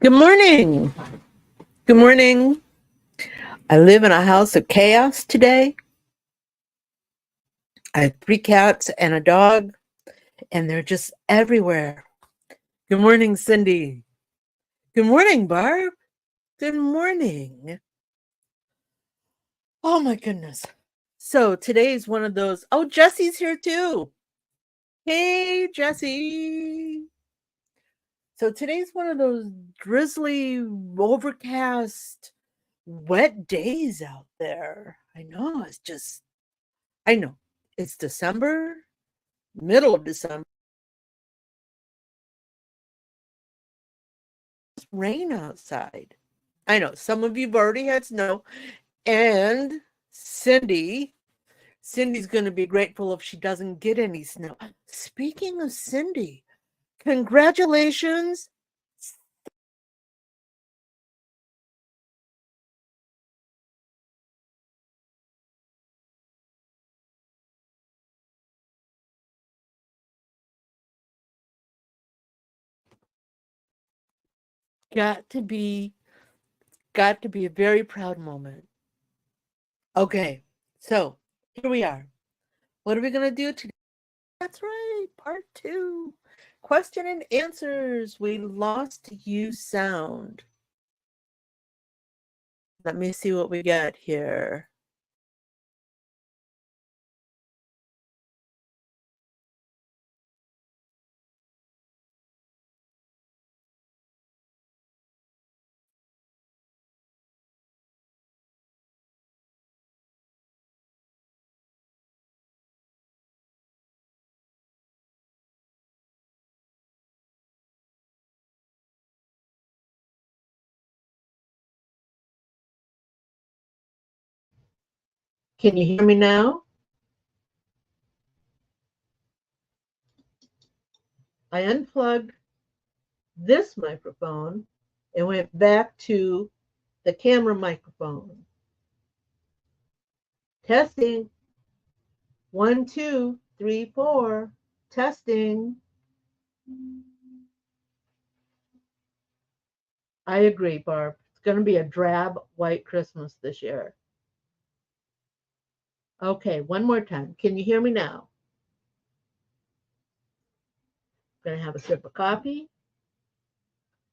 Good morning. Good morning. I live in a house of chaos today. I have 3 cats and a dog, and they're just everywhere. Good morning, Cindy. Good morning, Barb. Good morning. Oh my goodness. So today is one of those. Oh, Jesse's here too. Hey, Jesse. So today's one of those drizzly, overcast, wet days out there. I know. It's December, middle of December. It's rain outside. I know some of you've already had snow, and Cindy's going to be grateful if she doesn't get any snow. Speaking of Cindy, congratulations. Got to be a very proud moment. Okay, so here we are. What are we going to do today? That's right, part 2. Question and answers. We lost you sound. Let me see what we got here. Can you hear me now? I unplugged this microphone and went back to the camera microphone. Testing. 1, 2, 3, 4. Testing. I agree, Barb. It's going to be a drab white Christmas this year. Okay, one more time. Can you hear me now? Going to have a sip of coffee.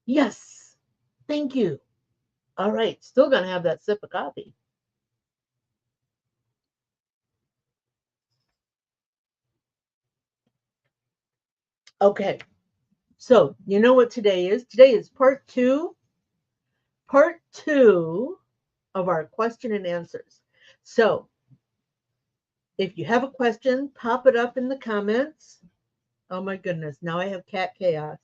Yes. Thank you. All right, still going to have that sip of coffee. Okay, so you know what today is? Today is part two of our question and answers. So if you have a question, pop it up in the comments. Oh my goodness, now I have cat chaos.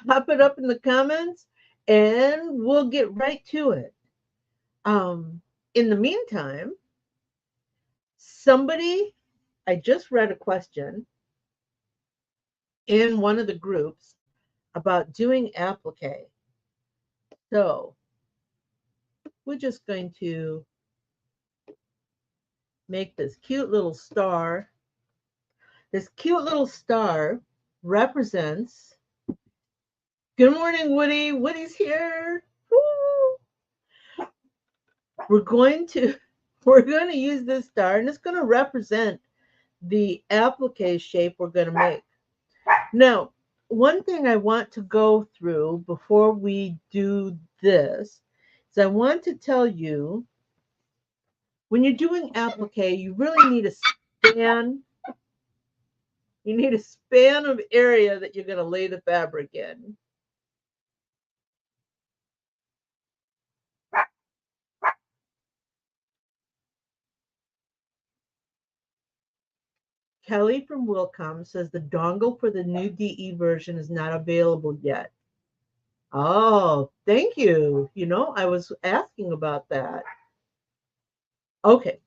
Pop it up in the comments and we'll get right to it. In the meantime, I just read a question in one of the groups about doing applique. So we're just going to make this cute little star. This cute little star represents, good morning, Woody. Woody's here. Woo! We're going to use this star, and it's going to represent the applique shape we're going to make. Now, one thing I want to go through before we do this is I want to tell you, when you're doing applique, you really need a span. You need a span of area that you're going to lay the fabric in. Kelly from Wilcom says the dongle for the new DE version is not available yet. Oh, thank you. You know, I was asking about that. Okay,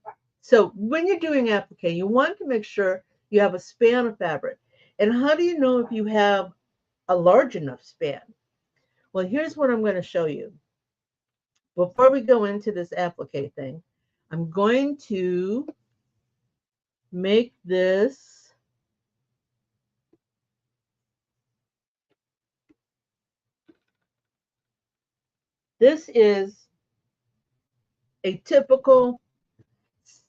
so when you're doing applique, you want to make sure you have a span of fabric. And how do you know if you have a large enough span? Well, here's what I'm going to show you. Before we go into this applique thing, I'm going to make this This is a typical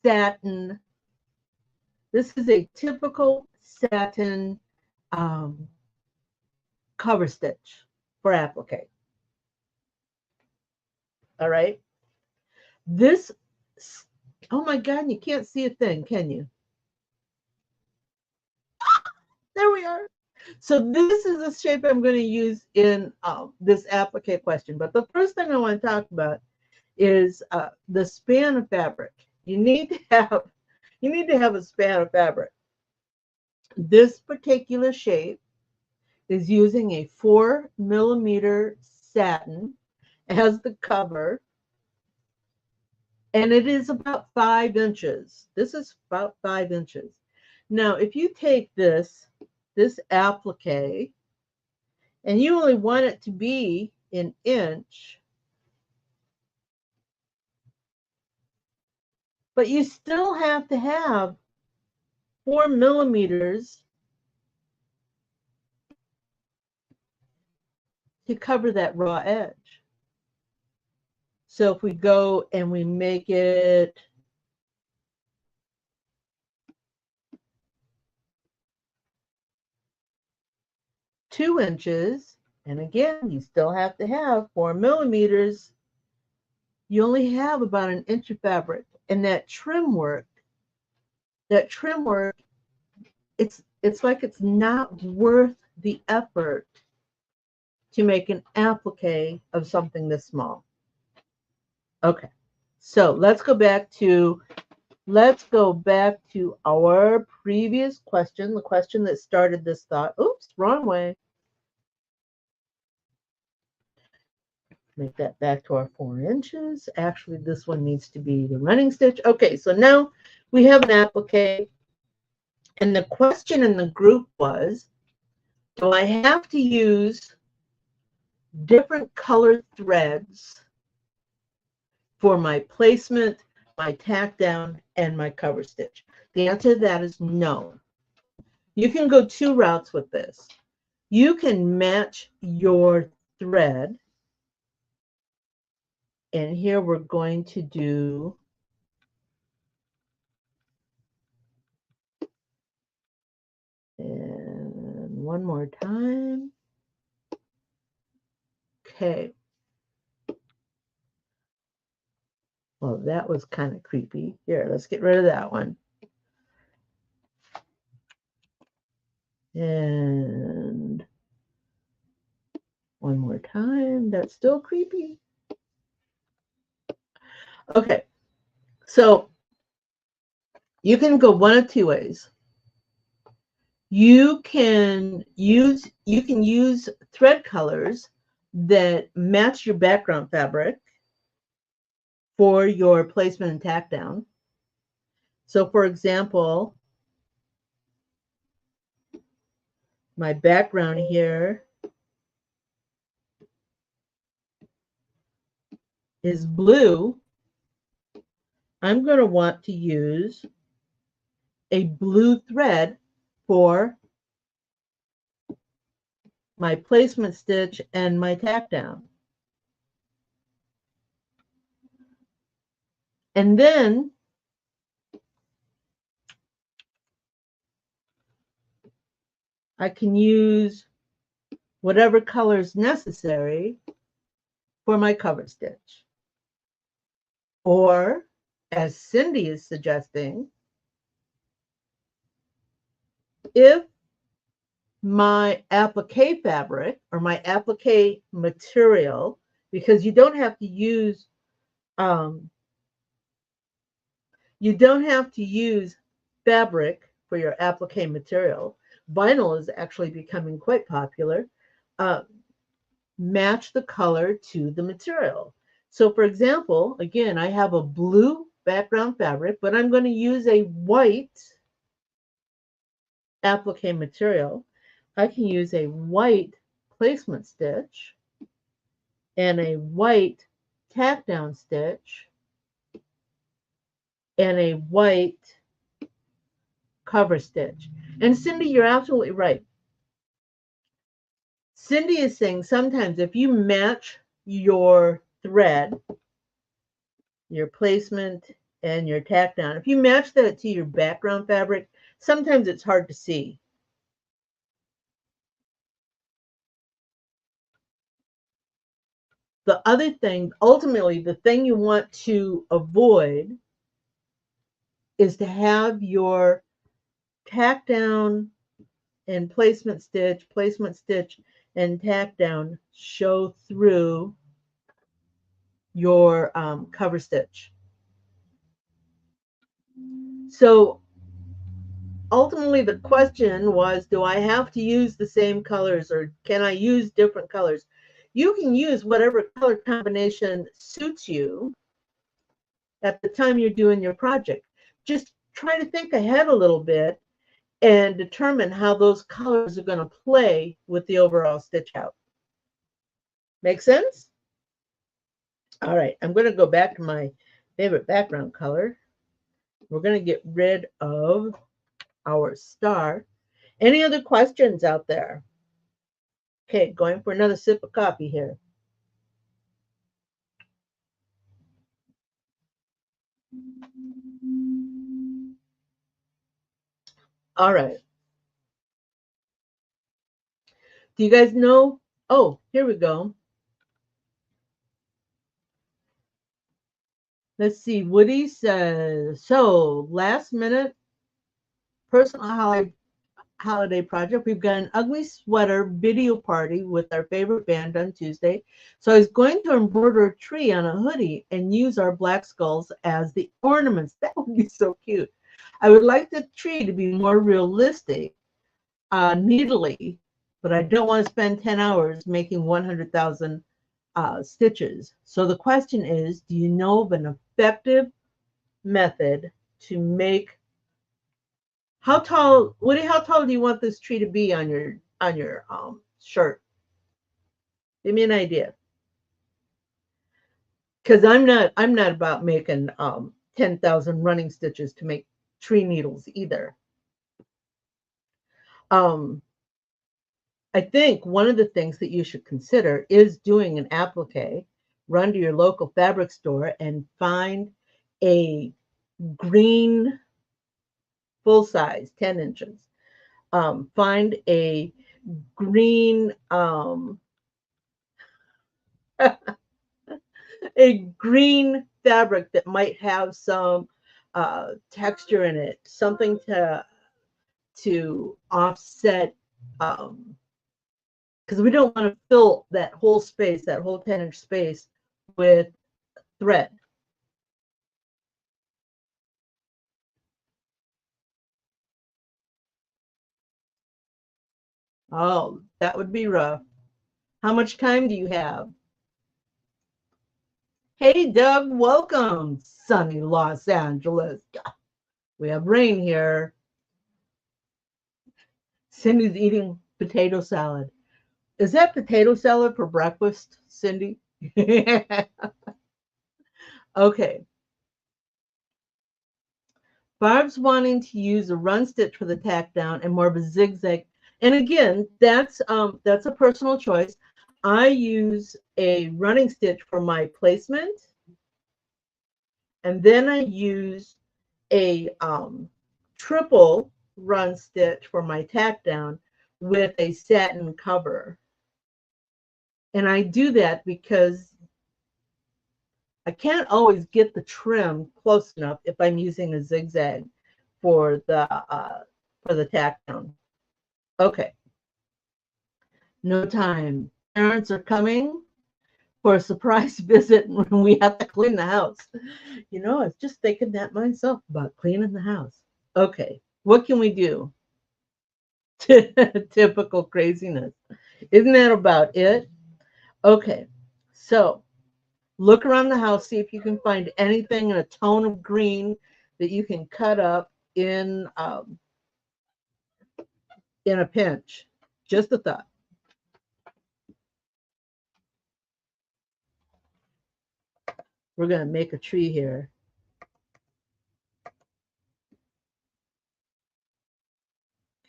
satin. This is a typical satin um, cover stitch for applique. All right. This, oh my God, you can't see a thing, can you? There we are. So this is the shape I'm going to use in this applique question. But the first thing I want to talk about is the span of fabric. You need to have a span of fabric. This particular shape is using a 4mm satin as the cover, and it is about 5 inches. This is about 5 inches. Now, if you take this applique, and you only want it to be an inch, but you still have to have 4mm to cover that raw edge. So if we go and we make it 2 inches, and again, you still have to have 4mm, you only have about an inch of fabric. And that trim work, it's like it's not worth the effort to make an applique of something this small. Okay, so let's go back to our previous question, the question that started this thought. Oops, wrong way. Make that back to our 4 inches. Actually, this one needs to be the running stitch. Okay, so now we have an applique, and the question in the group was, do I have to use different colored threads for my placement, my tack down, and my cover stitch? The answer to that is no. You can go 2 routes with this. You can match your thread, and here we're going to do and one more time. Okay. Well, that was kind of creepy. Here, let's get rid of that one. And one more time. That's still creepy. Okay. So you can go one of 2 ways. You can use thread colors that match your background fabric for your placement and tack down. So for example, my background here is blue. I'm going to want to use a blue thread for my placement stitch and my tack down. And then I can use whatever color is necessary for my cover stitch. Or, as Cindy is suggesting, if my applique fabric or my applique material, because you don't have to use fabric for your applique material. Vinyl is actually becoming quite popular. Match the color to the material. So for example, again, I have a blue background fabric, but I'm going to use a white applique material. I can use a white placement stitch and a white tack down stitch and a white cover stitch. And Cindy, you're absolutely right. Cindy is saying sometimes if you match your thread, your placement, and your tack down. If you match that to your background fabric, sometimes it's hard to see. The other thing, ultimately, the thing you want to avoid is to have your tack down and placement stitch, and tack down show through your cover stitch. So ultimately the question was, do I have to use the same colors or can I use different colors? You can use whatever color combination suits you at the time you're doing your project. Just try to think ahead a little bit and determine how those colors are going to play with the overall stitch out. Make sense? All right, I'm going to go back to my favorite background color. We're going to get rid of our star. Any other questions out there? Okay, going for another sip of coffee here. All right. Do you guys know? Oh, here we go. Let's see. Woody says, so last minute personal holiday project. We've got an ugly sweater video party with our favorite band on Tuesday. So I was going to embroider a tree on a hoodie and use our black skulls as the ornaments. That would be so cute. I would like the tree to be more realistic, needly, but I don't want to spend 10 hours making 100,000 stitches. So the question is, do you know of an effective method to make, how tall, Woody, how tall do you want this tree to be on your shirt? Give me an idea. Because I'm not about making 10,000 running stitches to make tree needles either. I think one of the things that you should consider is doing an applique. Run to your local fabric store and find a green full size, 10 inches. Find a green a green fabric that might have some texture in it, something to offset, because we don't want to fill that whole space, that whole 10-inch space, with thread. Oh, that would be rough. How much time do you have? Hey, Doug, welcome, sunny Los Angeles. We have rain here. Cindy's eating potato salad. Is that potato salad for breakfast, Cindy? Okay. Barb's wanting to use a run stitch for the tack down and more of a zigzag. And again, that's a personal choice. I use a running stitch for my placement, and then I use a triple run stitch for my tack down with a satin cover. And I do that because I can't always get the trim close enough if I'm using a zigzag for the tack down. Okay. No time. Parents are coming for a surprise visit when we have to clean the house. You know, I was just thinking that myself about cleaning the house. Okay. What can we do? Typical craziness. Isn't that about it? Okay. So look around the house, see if you can find anything in a tone of green that you can cut up in a pinch. Just a thought. We're going to make a tree here.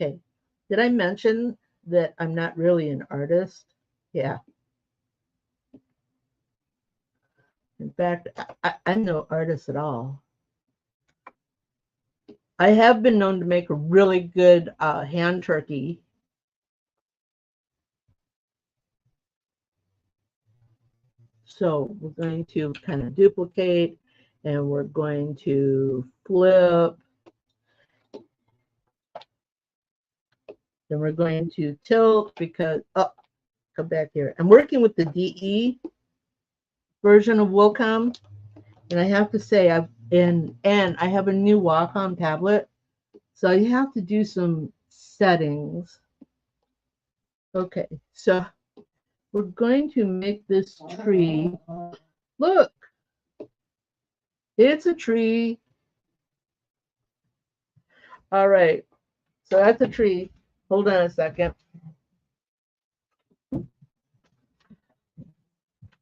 Okay. Did I mention that I'm not really an artist? Yeah. In fact, I'm no artist at all. I have been known to make a really good hand turkey. So we're going to kind of duplicate, and we're going to flip. Then we're going to tilt because, oh, come back here. I'm working with the DE version of Wacom, and I have to say, and I have a new Wacom tablet, so you have to do some settings. Okay, so we're going to make this tree. Look, it's a tree. All right, so that's a tree. Hold on a second.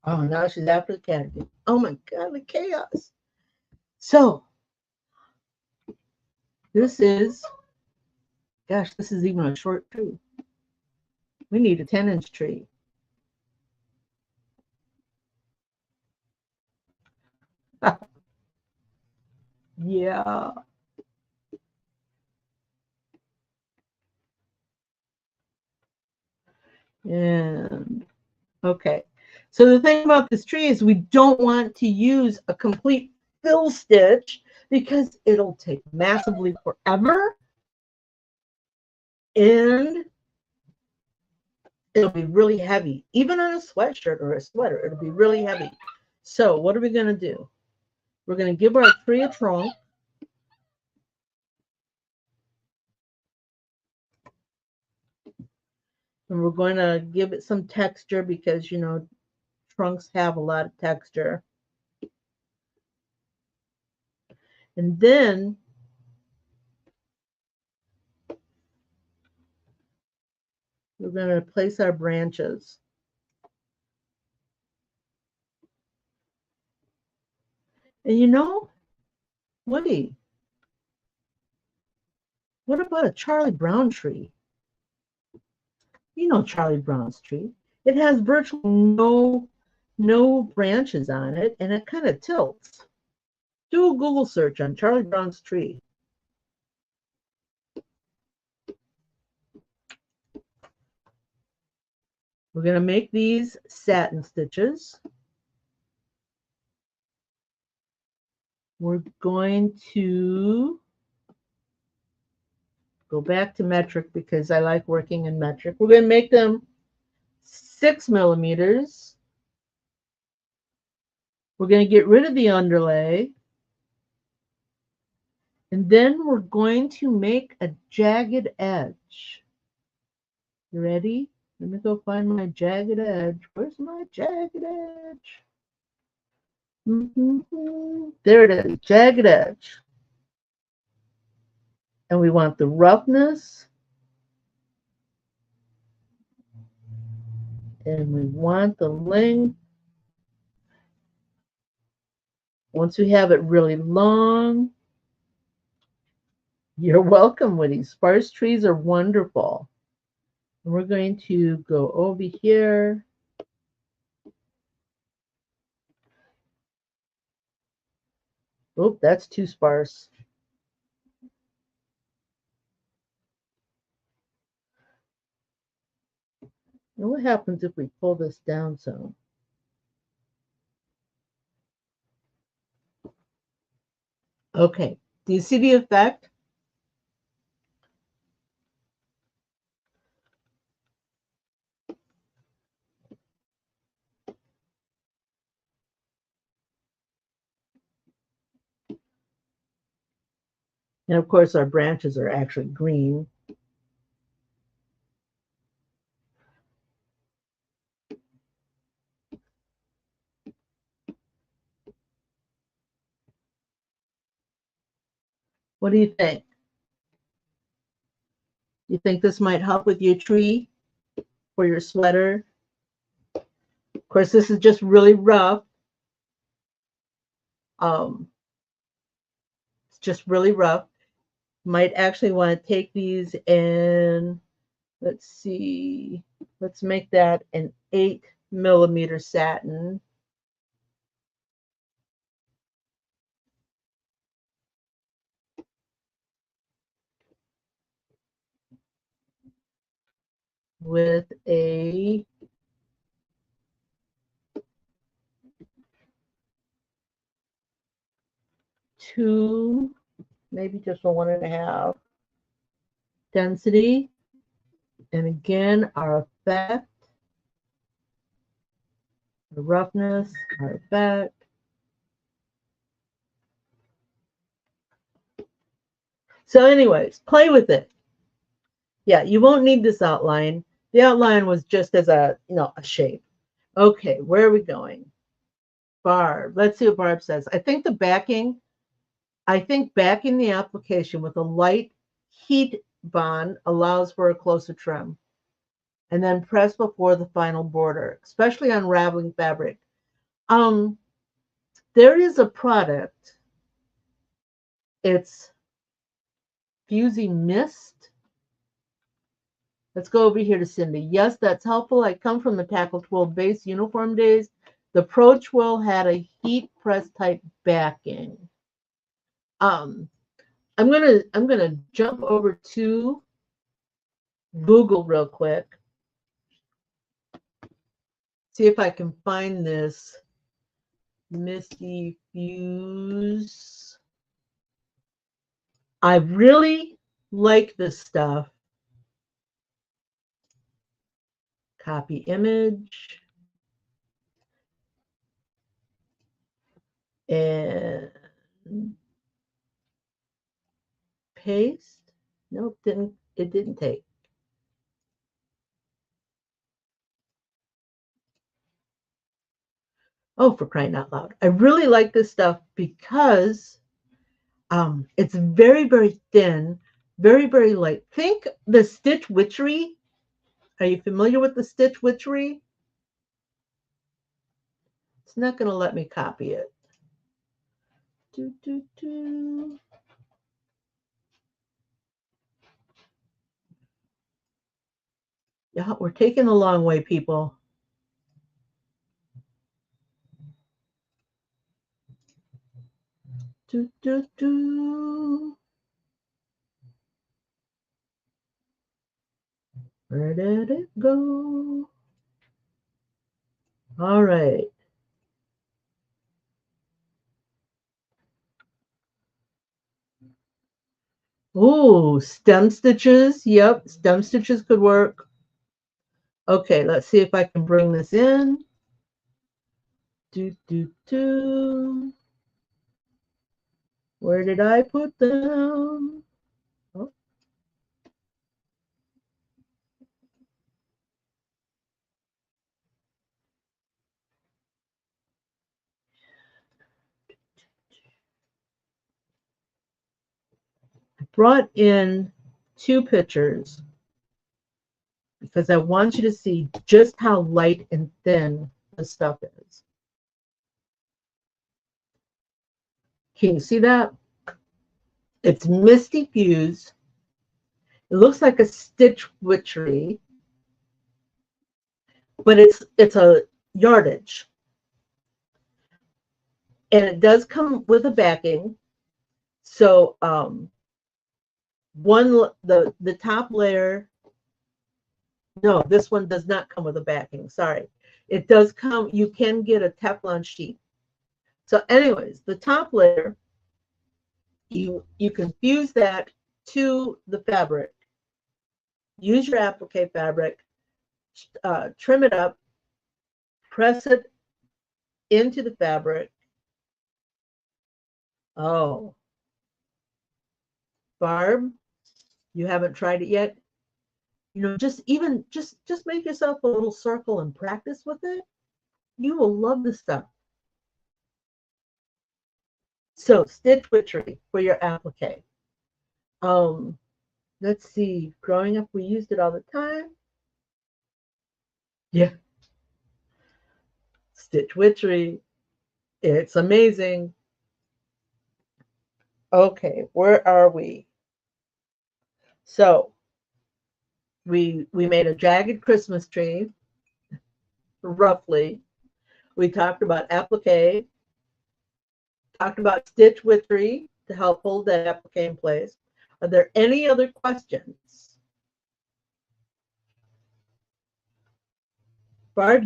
Oh, now she's after the cat again. Oh my God, the chaos. So this is, gosh, this is even a short tree. We need a 10-inch tree. Yeah. And okay. So the thing about this tree is we don't want to use a complete fill stitch because it'll take massively forever and it'll be really heavy. Even on a sweatshirt or a sweater, it'll be really heavy. So what are we going to do? We're going to give our tree a trunk. And we're going to give it some texture because, you know, trunks have a lot of texture. And then we're going to place our branches. And you know, Woody, what about a Charlie Brown tree? You know Charlie Brown's tree. It has virtually no branches on it, and it kind of tilts. Do a Google search on Charlie Brown's tree. We're going to make these satin stitches. We're going to go back to metric because I like working in metric. We're going to make them 6 millimeters. We're going to get rid of the underlay. And then we're going to make a jagged edge. You ready? Let me go find my jagged edge. Where's my jagged edge? There it is, jagged edge. And we want the roughness. And we want the length. Once we have it really long, you're welcome, Woody. Sparse trees are wonderful. And we're going to go over here. Oh, that's too sparse. And what happens if we pull this down some? Okay, do you see the effect? And of course, our branches are actually green. What do you think? You think this might help with your tree or your sweater? Of course, this is just really rough. It's just really rough. Might actually want to take these and let's see, let's make that an 8 millimeter satin. with a two, maybe just a 1.5 density. And again, our effect, the roughness, our effect. So anyways, play with it. Yeah, you won't need this outline. The outline was just as a shape. Okay, where are we going? Barb. Let's see what Barb says. I think backing the application with a light heat bond allows for a closer trim. And then press before the final border, especially on unraveling fabric. There is a product. It's Fusey Mist. Let's go over here to Cindy. Yes, that's helpful. I come from the Tackle Twill base uniform days. The Pro Twill had a heat press type backing. I'm gonna jump over to Google real quick. See if I can find this Misty Fuse. I really like this stuff. Copy image. And paste. Nope, it didn't take. Oh, for crying out loud. I really like this stuff because it's very, very thin, very, very light. Think the Stitch Witchery. Are you familiar with the Stitch Witchery? It's not going to let me copy it. Yeah, we're taking the long way, people. Where did it go? All right. Ooh, stem stitches. Yep, stem stitches could work. Okay, let's see if I can bring this in. Where did I put them? Oh. I brought in 2 pictures because I want you to see just how light and thin the stuff is. Can you see that? It's Misty Fuse. It looks like a Stitch Witchery, but it's a yardage. And it does come with a backing. So the top layer, no, this one does not come with a backing. Sorry. It does come, you can get a Teflon sheet. So anyways, the top layer, you can fuse that to the fabric. Use your applique fabric, trim it up, press it into the fabric. Oh, Barb, you haven't tried it yet? Just make yourself a little circle and practice with it. You will love this stuff. So Stitch Witchery for your applique. Let's see. Growing up, we used it all the time. Yeah. Stitch Witchery. It's amazing. Okay, where are we? So we made a jagged Christmas tree, roughly. We talked about applique, talked about Stitch Witchery to help hold that applique in place. Are there any other questions? Barb,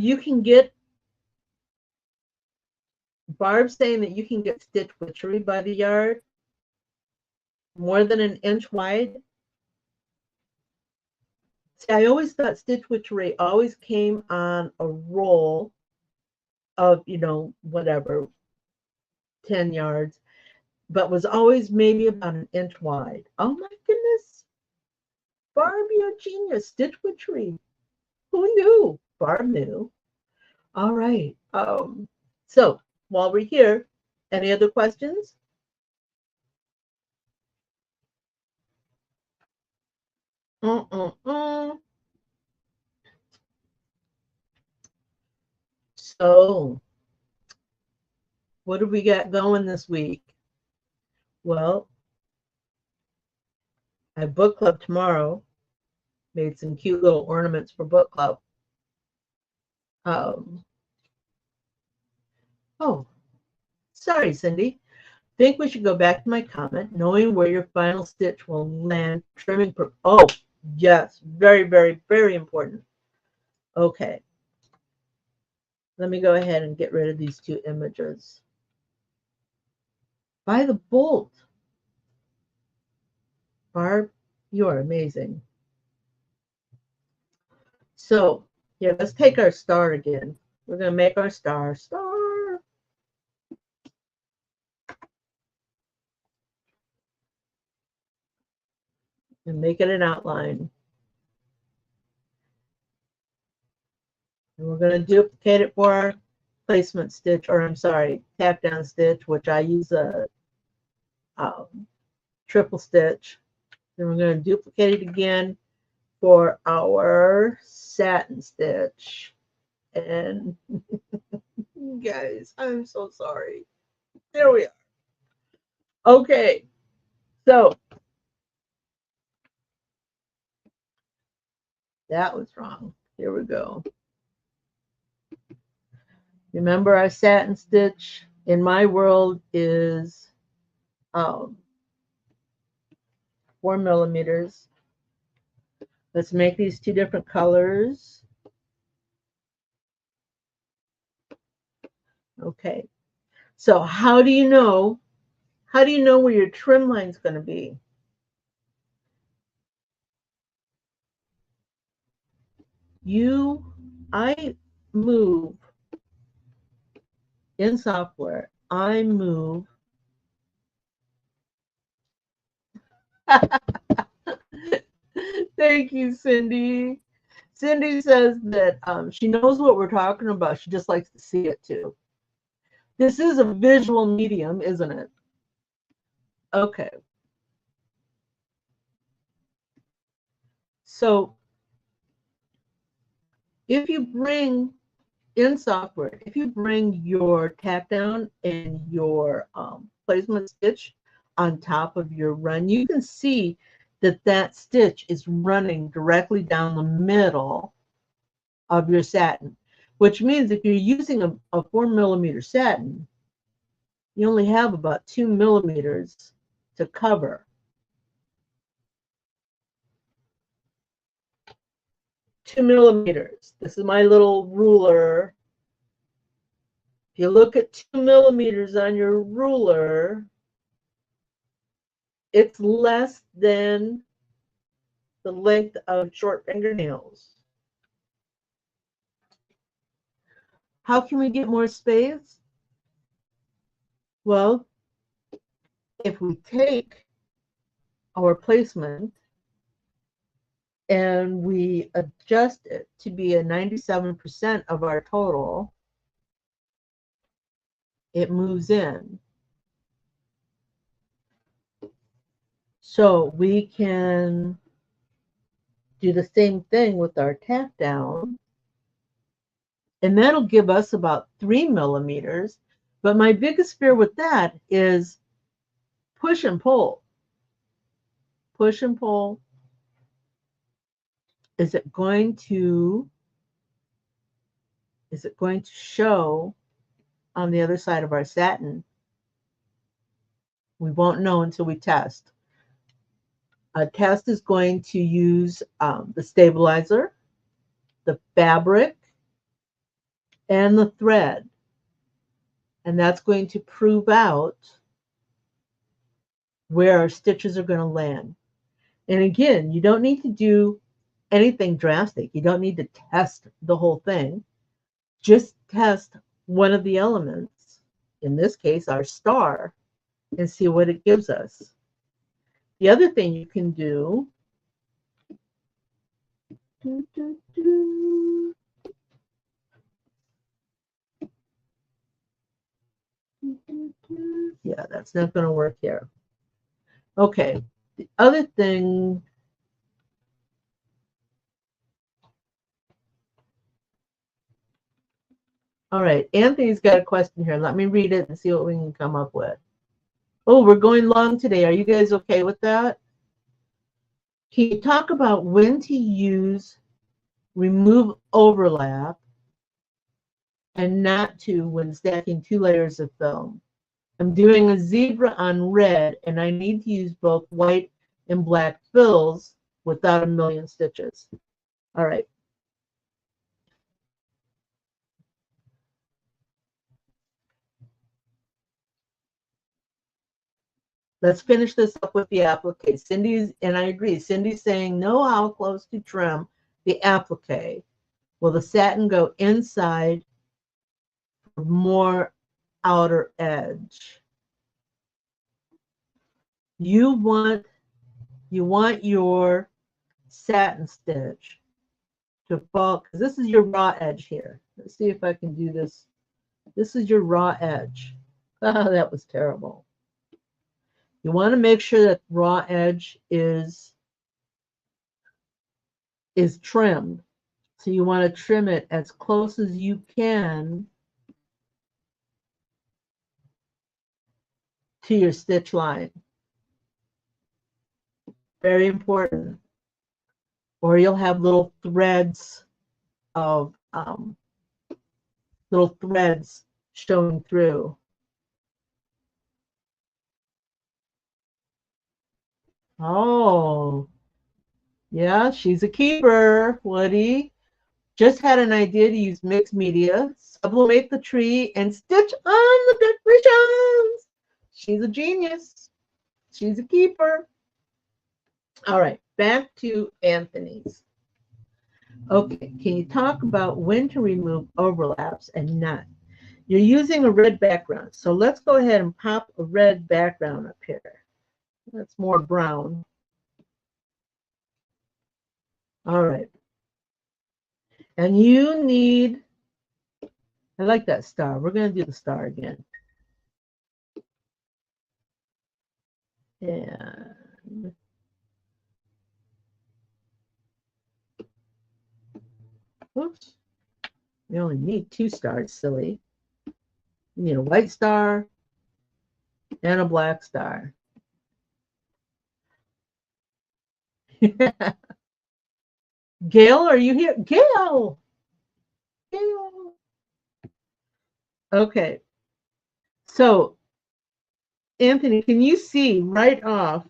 Barb's saying that you can get stitch witchery by the yard, more than an inch wide. See, I always thought stitch witchery always came on a roll of, whatever, 10 yards, but was always maybe about an inch wide. Oh my goodness. Barb, you're a genius. Stitch witchery. Who knew? Barb knew. All right. So while we're here, any other questions? So what do we got going this week? Well, I have book club tomorrow. Made some cute little ornaments for book club. Oh, sorry, Cindy. Think we should go back to my comment, knowing where your final stitch will land, trimming. Oh, yes, very, very, very important. Okay. Let me go ahead and get rid of these two images. By the bolt. Barb, you are amazing. So, yeah, let's take our star again. We're going to make our star. And make it an outline. And we're going to duplicate it for our placement stitch, or I'm sorry, tap down stitch, which I use a triple stitch. Then we're going to duplicate it again for our satin stitch. And guys, I'm so sorry. There we are. Okay, so that was wrong. Here we go. Remember, our satin stitch in my world is 4 millimeters. Let's make these two different colors. Okay. So how do you know where your trim line is going to be? I move in software. I move. Thank you, Cindy. Cindy says that she knows what we're talking about. She just likes to see it too. This is a visual medium, isn't it? Okay. So if you bring in software, if you bring your tap down and your placement stitch on top of your run, you can see that stitch is running directly down the middle of your satin, which means if you're using a 4 millimeter satin, you only have about 2 millimeters to cover. 2 millimeters. This is my little ruler. If you look at 2 millimeters on your ruler, it's less than the length of short fingernails. How can we get more space? Well, if we take our placement and we adjust it to be a 97% of our total, it moves in. So we can do the same thing with our tap down, and that'll give us about 3 millimeters. But my biggest fear with that is push and pull. Push and pull. Is it going to show on the other side of our satin? We won't know until we test. A test is going to use the stabilizer, the fabric, and the thread. And that's going to prove out where our stitches are going to land. And again, you don't need to do anything drastic. You don't need to test the whole thing. Just test one of the elements, in this case, our star, and see what it gives us. The other thing you can do, yeah, that's not going to work here. Okay, the other thing, all right, Anthony's got a question here. Let me read it and see what we can come up with. Oh, we're going long today. Are you guys okay with that? Can you talk about when to use remove overlap and not to when stacking 2 layers of film? I'm doing a zebra on red and I need to use both white and black fills without a million stitches. All right. Let's finish this up with the applique. Cindy's, and I agree, Cindy's saying know how close to trim the applique. Will the satin go inside or more outer edge? You want your satin stitch to fall, because this is your raw edge here. Let's see if I can do this. This is your raw edge. Oh, that was terrible. You want to make sure that raw edge is trimmed. So you want to trim it as close as you can to your stitch line. Very important. Or you'll have little threads of showing through. Oh, yeah, she's a keeper, Woody. Just had an idea to use mixed media, sublimate the tree, and stitch on the decorations. She's a genius. She's a keeper. All right, back to Anthony's. Okay, can you talk about when to remove overlaps and not? You're using a red background, so let's go ahead and pop a red background up here. That's more brown. All right. And you need, I like that star. We're going to do the star again. And oops, we only need 2 stars, silly. You need a white star and a black star. Gail, are you here? Gail! Gail! Okay. So, Anthony, can you see right off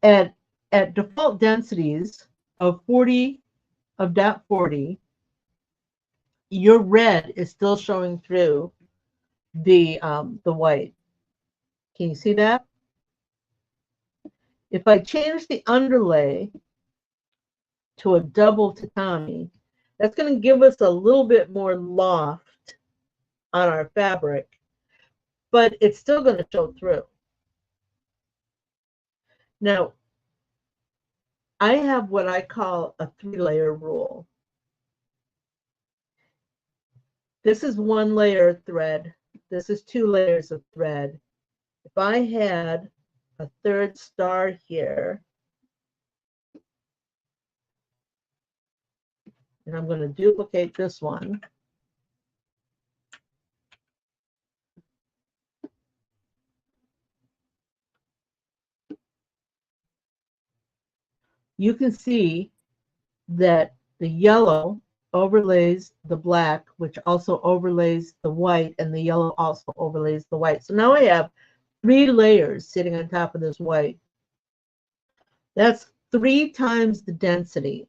at default densities of 40, of dot 40, your red is still showing through the white. Can you see that? If I change the underlay to a double tatami, that's going to give us a little bit more loft on our fabric, but it's still going to show through. Now, I have what I call a 3-layer rule. This is 1 layer of thread. This is 2 layers of thread. If I had a 3rd star here, and I'm going to duplicate this one. You can see that the yellow overlays the black, which also overlays the white, and the yellow also overlays the white. So now I have 3 layers sitting on top of this white. That's 3 times the density.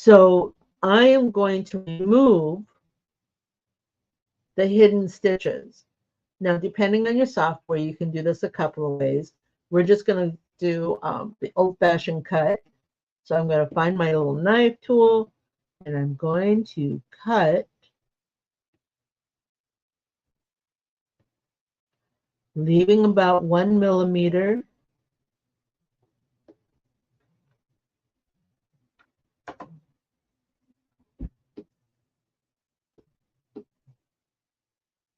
So I am going to remove the hidden stitches. Now, depending on your software, you can do this a couple of ways. We're just going to do the old-fashioned cut. So I'm going to find my little knife tool, and I'm going to cut, leaving about 1 millimeter.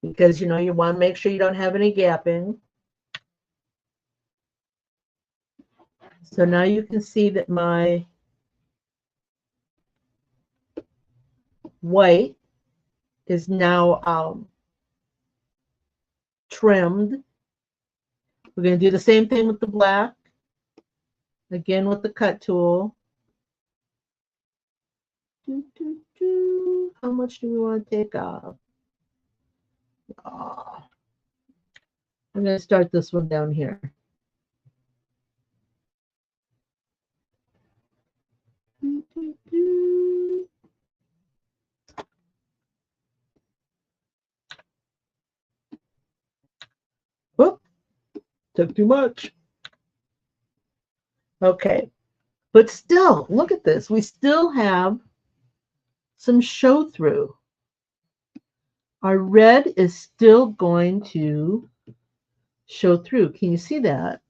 Because, you know, you want to make sure you don't have any gapping. So now you can see that my white is now trimmed. We're going to do the same thing with the black. Again with the cut tool. How much do we want to take off? Oh, I'm going to start this one down here. Whoop, took too much. Okay, but still, look at this. We still have some show through. Our red is still going to show through. Can you see that?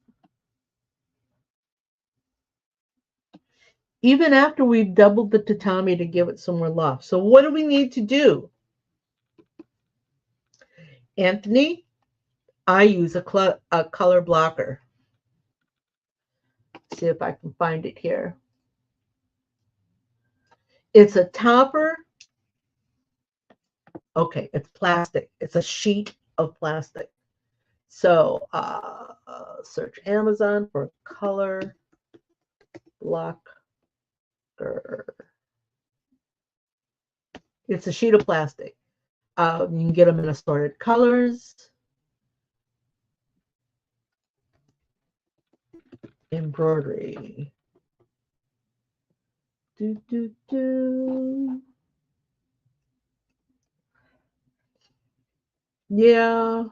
Even after we've doubled the tatami to give it some more loft. So what do we need to do? Anthony, I use a color blocker. See if I can find it here. It's a topper. Okay, it's plastic. It's a sheet of plastic. So search Amazon for color blocker. It's a sheet of plastic. You can get them in assorted colors. Embroidery. Do, do, do. Yeah.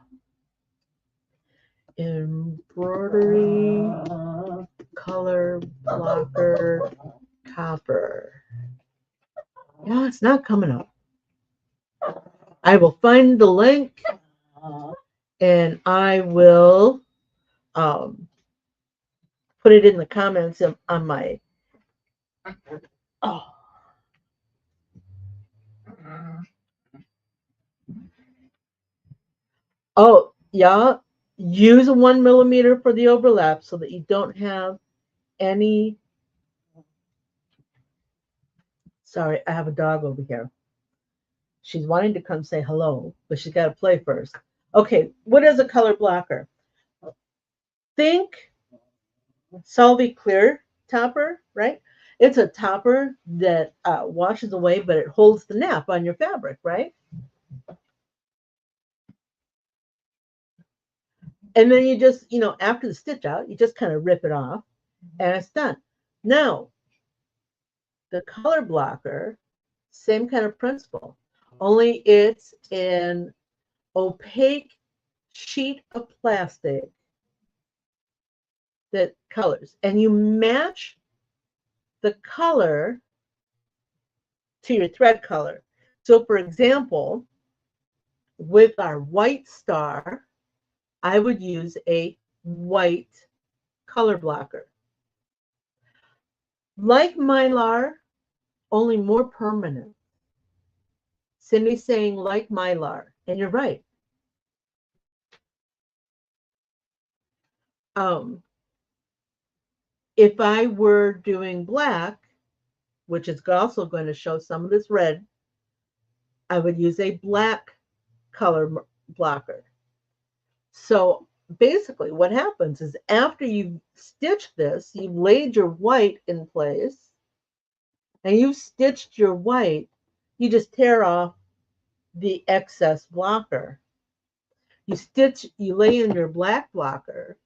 Embroidery, color blocker, copper. Yeah, it's not coming up. I will find the link and I will put it in the comments on my. Oh, yeah. Use a 1 millimeter for the overlap so that you don't have any. Sorry, I have a dog over here. She's wanting to come say hello, but she's got to play first. Okay, what is a color blocker? Think Solvay Clear topper, right? It's a topper that washes away, but it holds the nap on your fabric, right? And then you just, you know, after the stitch out, you just kind of rip it off and it's done. Now, the color blocker, same kind of principle, only it's an opaque sheet of plastic that colors. And you match the color to your thread color. So, for example, with our white star, I would use a white color blocker. Like Mylar, only more permanent. Cindy's saying like Mylar, and you're right. If I were doing black, which is also going to show some of this red, I would use a black color blocker. So basically what happens is after you've stitched this, you've laid your white in place, and you've stitched your white, you just tear off the excess blocker. You lay in your black blocker,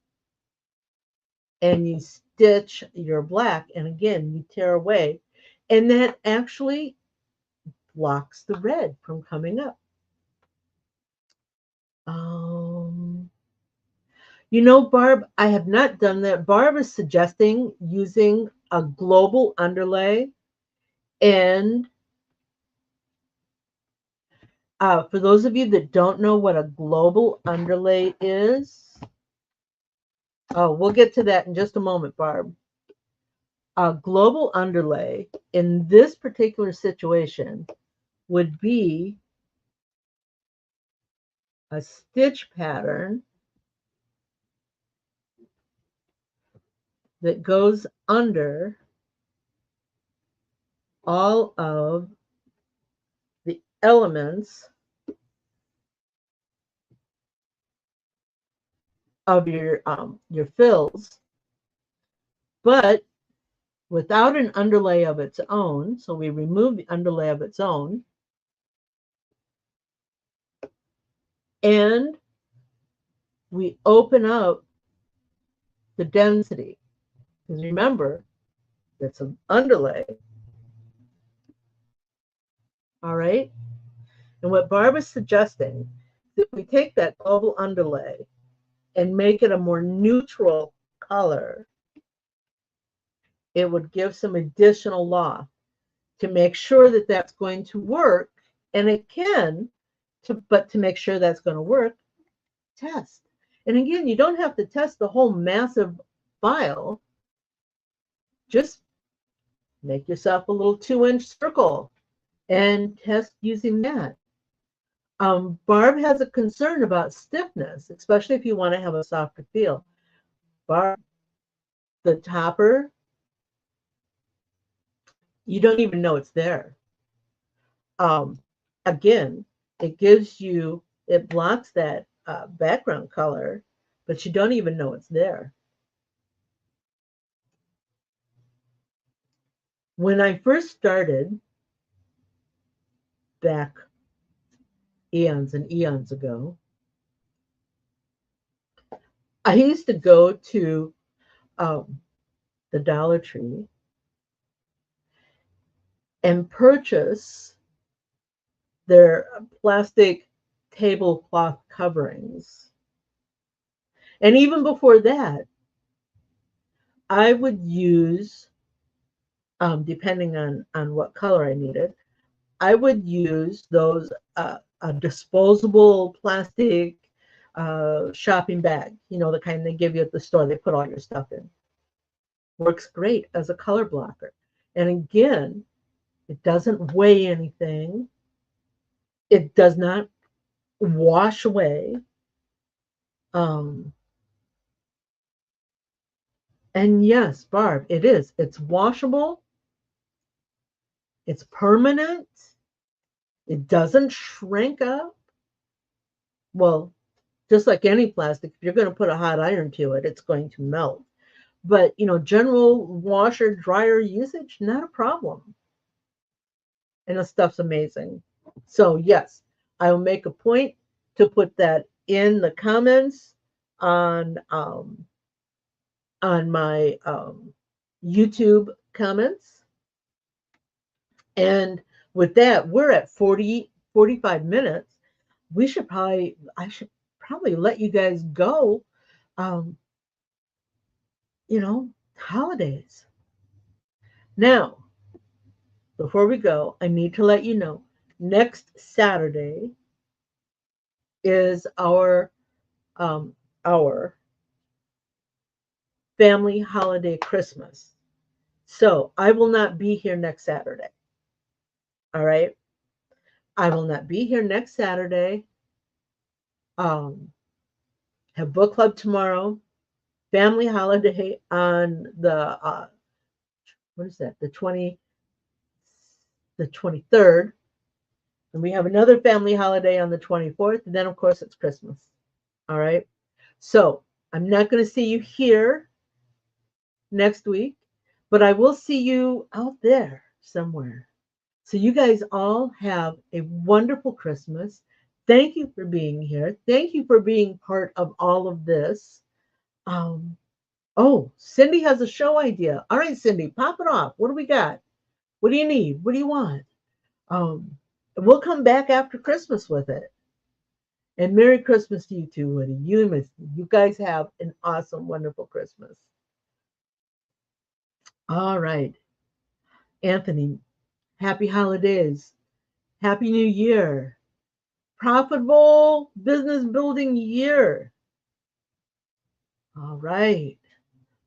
and you stitch your black, and again, you tear away. And that actually blocks the red from coming up. Barb, I have not done that. Barb is suggesting using a global underlay. And for those of you that don't know what a global underlay is, we'll get to that in just a moment, Barb. A global underlay in this particular situation would be a stitch pattern that goes under all of the elements of your fills, but without an underlay of its own. So we remove the underlay of its own, and we open up the density. Because remember, it's an underlay. All right. And what Barbara's suggesting is that we take that global underlay and make it a more neutral color, it would give some additional loft to make sure that that's going to work. And it can, but to make sure that's going to work, test. And again, you don't have to test the whole massive file. Just make yourself a little 2-inch circle and test using that. Barb has a concern about stiffness, especially if you want to have a softer feel. Barb, the topper, you don't even know it's there. Again, it blocks that background color, but you don't even know it's there. When I first started, back eons and eons ago, I used to go to the Dollar Tree and purchase their plastic tablecloth coverings. And even before that, I would use, depending on what color I needed, I would use those a disposable plastic shopping bag, the kind they give you at the store. They put all your stuff in. Works great as a color blocker. And again, it doesn't weigh anything. It does not wash away. And yes, Barb, it is. It's washable. It's permanent. It doesn't shrink up. Well, just like any plastic, if you're going to put a hot iron to it, it's going to melt. But, general washer, dryer usage, not a problem. And the stuff's amazing. So, yes, I will make a point to put that in the comments on my YouTube comments. And with that, we're at 45 minutes. I should probably let you guys go. Holidays. Now, before we go, I need to let you know, next Saturday is our family holiday Christmas. So I will not be here next Saturday. All right. I will not be here next Saturday. Have book club tomorrow. Family holiday on the what is that? The 23rd. And we have another family holiday on the 24th. And then of course it's Christmas. All right. So I'm not going to see you here next week, but I will see you out there somewhere. So you guys all have a wonderful Christmas. Thank you for being here. Thank you for being part of all of this. Oh, Cindy has a show idea. All right, Cindy, pop it off. What do we got? What do you need? What do you want? We'll come back after Christmas with it. And Merry Christmas to you too, Woody. You and Misty. You guys have an awesome, wonderful Christmas. All right. Anthony, happy holidays. Happy New Year. Profitable business building year. All right.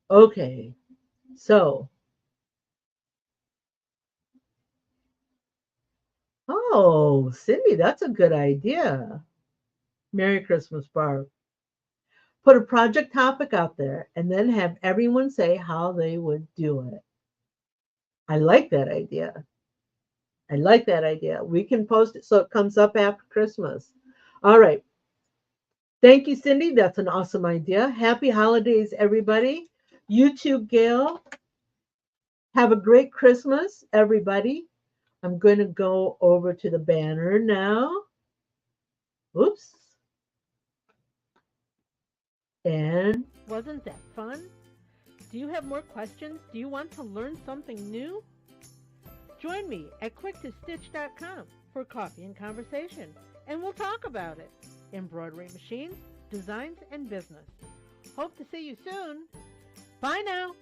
Okay. So, oh, Cindy, that's a good idea. Merry Christmas, Barb. Put a project topic out there and then have everyone say how they would do it. I like that idea. I like that idea. We can post it so it comes up after Christmas. All right. Thank you, Cindy. That's an awesome idea. Happy holidays, everybody. You too, Gail. Have a great Christmas, everybody. I'm going to go over to the banner now. Oops. And wasn't that fun? Do you have more questions? Do you want to learn something new? Join me at quicktostitch.com for coffee and conversation, and we'll talk about it. Embroidery machines, designs, and business. Hope to see you soon. Bye now.